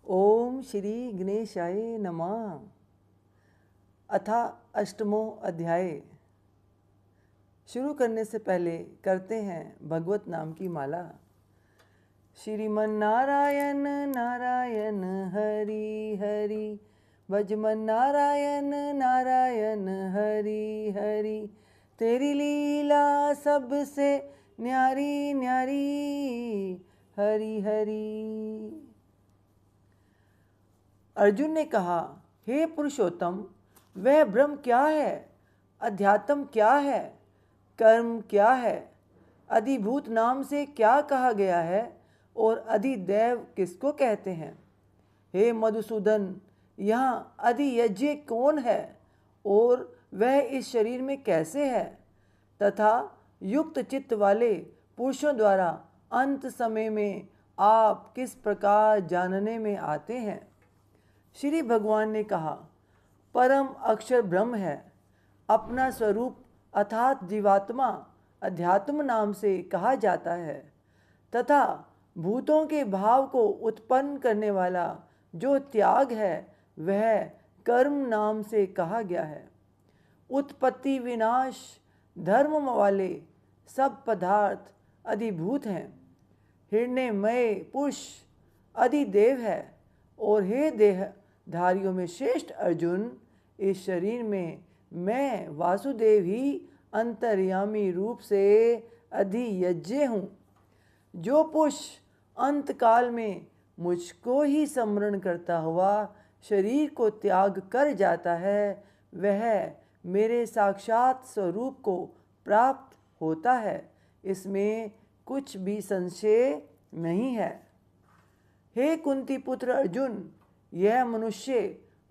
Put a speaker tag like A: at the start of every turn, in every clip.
A: ओम श्री गणेशाय नमः। अथा अष्टमो अध्याय। शुरू करने से पहले करते हैं भगवत नाम की माला। श्रीमन नारायण नारायण हरि हरि, भजमन नारायण नारायण हरि हरि। तेरी लीला सबसे न्यारी न्यारी, हरि हरि। अर्जुन ने कहा, हे पुरुषोत्तम, वह ब्रह्म क्या है, अध्यात्म क्या है, कर्म क्या है, अधिभूत नाम से क्या कहा गया है और अधिदैव किसको कहते हैं? हे मधुसूदन, यहाँ अधियज्ञ कौन है और वह इस शरीर में कैसे है, तथा युक्त चित्त वाले पुरुषों द्वारा अंत समय में आप किस प्रकार जानने में आते हैं? श्री भगवान ने कहा, परम अक्षर ब्रह्म है। अपना स्वरूप अर्थात जीवात्मा अध्यात्म नाम से कहा जाता है, तथा भूतों के भाव को उत्पन्न करने वाला जो त्याग है वह कर्म नाम से कहा गया है। उत्पत्ति विनाश धर्म वाले सब पदार्थ अधिभूत हैं। हिरण्यमय पुरुष अधिदेव है। और हे देहधारियों में श्रेष्ठ अर्जुन, इस शरीर में मैं वासुदेव ही अंतर्यामी रूप से अधियज्ञ हूँ। जो पुरुष अंतकाल में मुझको ही स्मरण करता हुआ शरीर को त्याग कर जाता है, वह मेरे साक्षात स्वरूप को प्राप्त होता है। इसमें कुछ भी संशय नहीं है। हे कुंती पुत्र अर्जुन, यह मनुष्य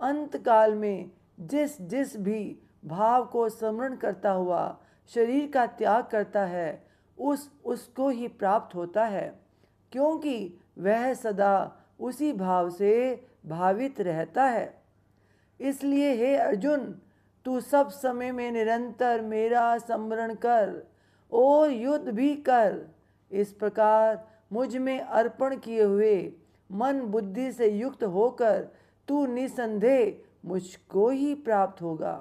A: अंतकाल में जिस जिस भी भाव को स्मरण करता हुआ शरीर का त्याग करता है उसको ही प्राप्त होता है, क्योंकि वह सदा उसी भाव से भावित रहता है। इसलिए हे अर्जुन, तू सब समय में निरंतर मेरा स्मरण कर और युद्ध भी कर। इस प्रकार मुझ में अर्पण किए हुए मन बुद्धि से युक्त होकर तू निसंदेह मुझको ही प्राप्त होगा।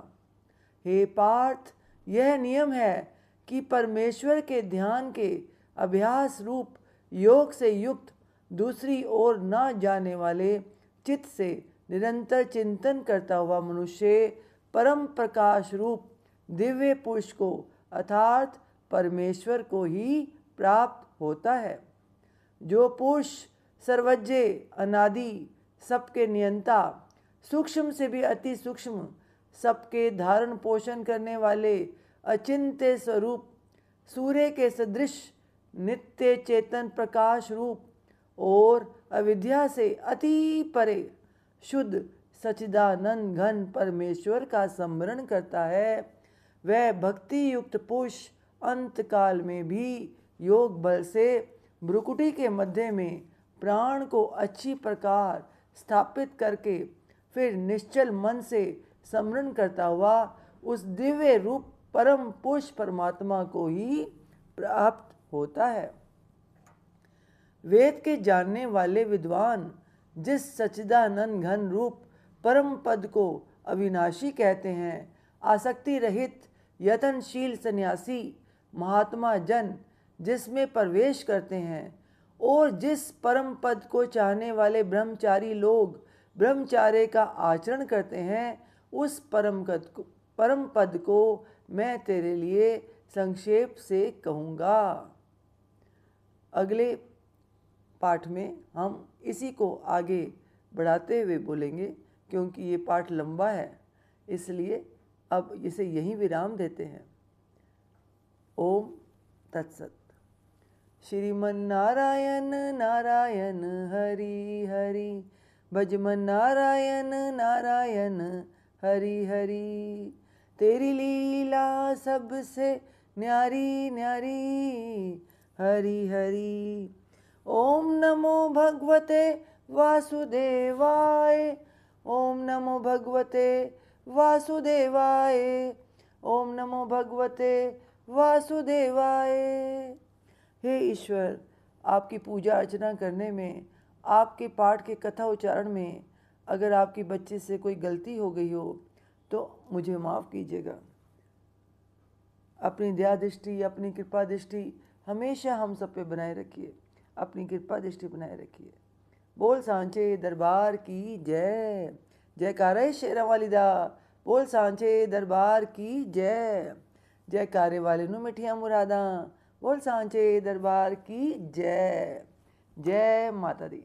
A: हे पार्थ, यह नियम है कि परमेश्वर के ध्यान के अभ्यास रूप योग से युक्त दूसरी ओर न जाने वाले चित्त से निरंतर चिंतन करता हुआ मनुष्य परम प्रकाश रूप दिव्य पुरुष को अर्थात परमेश्वर को ही प्राप्त होता है। जो पुरुष सर्वज्ञ अनादि सबके नियंता, सूक्ष्म से भी अति सूक्ष्म, सबके धारण पोषण करने वाले अचिंत्य स्वरूप, सूर्य के सदृश नित्य चेतन प्रकाश रूप और अविद्या से अति परे शुद्ध सच्चिदानंद घन परमेश्वर का स्मरण करता है, वह भक्ति युक्त पुरुष अंतकाल में भी योग बल से भ्रुकुटी के मध्य में प्राण को अच्छी प्रकार स्थापित करके फिर निश्चल मन से स्मरण करता हुआ उस दिव्य रूप परम पुरुष परमात्मा को ही प्राप्त होता है। वेद के जानने वाले विद्वान जिस सच्चिदानंद घन रूप परम पद को अविनाशी कहते हैं, आसक्ति रहित यतनशील सन्यासी महात्मा जन जिसमें प्रवेश करते हैं और जिस परम पद को चाहने वाले ब्रह्मचारी लोग ब्रह्मचार्य का आचरण करते हैं, उस परम पद को मैं तेरे लिए संक्षेप से कहूँगा। अगले पाठ में हम इसी को आगे बढ़ाते हुए बोलेंगे, क्योंकि ये पाठ लंबा है, इसलिए अब इसे यहीं विराम देते हैं। ओम तत्सत। श्रीमन नारायण नारायण हरि हरि, भजमन नारायण नारायण हरि हरि। तेरी लीला सबसे न्यारी न्यारी, हरि हरि। ओम नमो भगवते वासुदेवाय, ओम नमो भगवते वासुदेवाय, ओम नमो भगवते वासुदेवाय। हे ईश्वर, आपकी पूजा अर्चना करने में आपके पाठ के कथा उच्चारण में अगर आपकी बच्चे से कोई गलती हो गई हो तो मुझे माफ़ कीजिएगा। अपनी दया दृष्टि, अपनी कृपा दृष्टि हमेशा हम सब पे बनाए रखिए, अपनी कृपा दृष्टि बनाए रखिए। बोल सांचे दरबार की जय। जयकारे शेरा वाली दा। बोल सांचे दरबार की जय। जयकारे वाले नू मिठिया मुरादा। बोल सांचे दरबार की जय। जय माता दी।